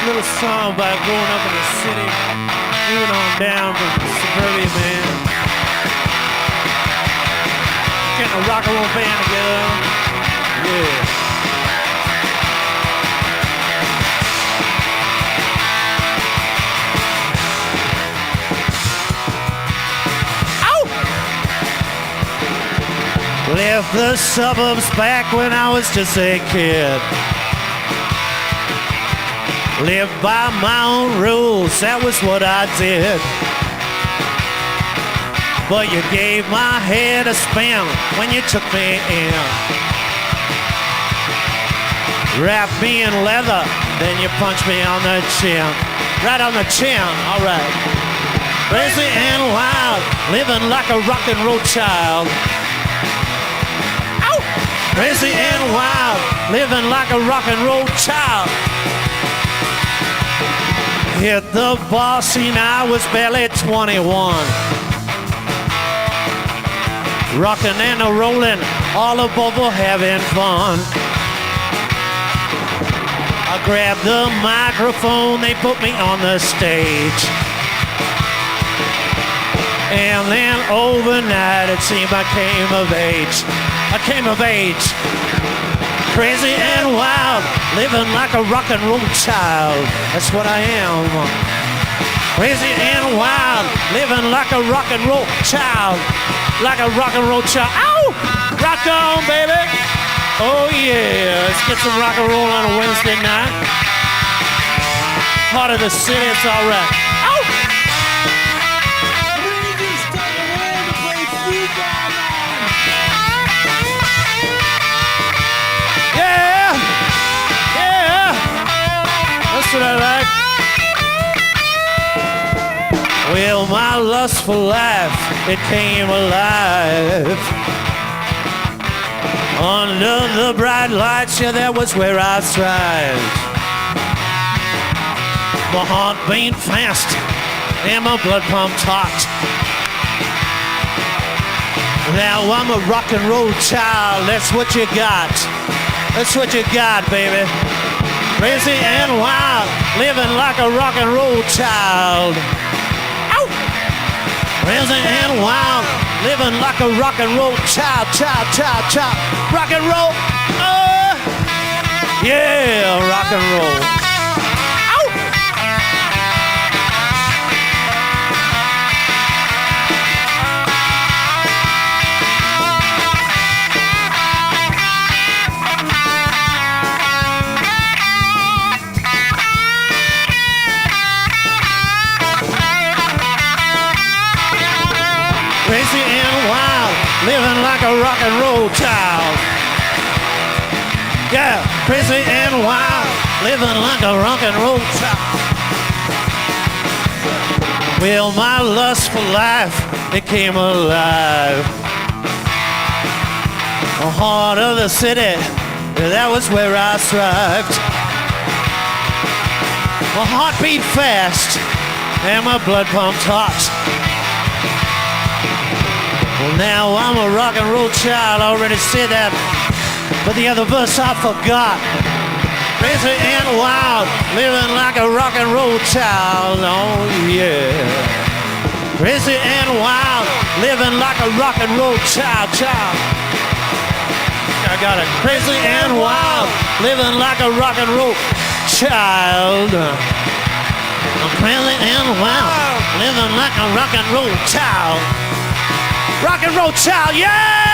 little song about growing up in the city, moving on down from suburbia, man. Getting a rock and roll band together. Yeah. Left the suburbs back when I was just a kid. Lived by my own rules, that was what I did. But you gave my head a spin when you took me in. Wrapped me in leather, then you punched me on the chin. Right on the chin, all right. Crazy and wild, living like a rock and roll child. Crazy and wild, living like a rock and roll child. Hit the bar scene, I was barely 21. Rocking and rolling, all above having fun. I grabbed the microphone, they put me on the stage. And then overnight it seemed I came of age. I came of age, crazy and wild, living like a rock and roll child. That's what I am. Crazy and wild, living like a rock and roll child. Like a rock and roll child. Ow! Rock on, baby. Oh yeah, let's get some rock and roll on a Wednesday night. Heart of the city, it's all right. Ow! That's what I like. Well, my lust for life, it came alive. Under the bright lights, yeah, that was where I thrived. My heart beat fast, and my blood pumped hot. Now I'm a rock and roll child, that's what you got. That's what you got, baby. Crazy and wild, living like a rock and roll child. Ow! Crazy and wild, living like a rock and roll child, child, child, child. Rock and roll, yeah, rock and roll. Ow! Crazy and wild, living like a rock and roll child. Yeah, crazy and wild, living like a rock and roll child. Well, my lust for life, it came alive. The heart of the city, that was where I thrived. My heart beat fast, and my blood pumped hot. Well, now I'm a rock and roll child, I already said that, but the other verse I forgot. Crazy and wild, living like a rock and roll child, oh yeah. Crazy and wild, living like a rock and roll child, child. I got it. Crazy and wild, living like a rock and roll child. I'm crazy and wild, living like a rock and roll child. Rock and roll child, yeah!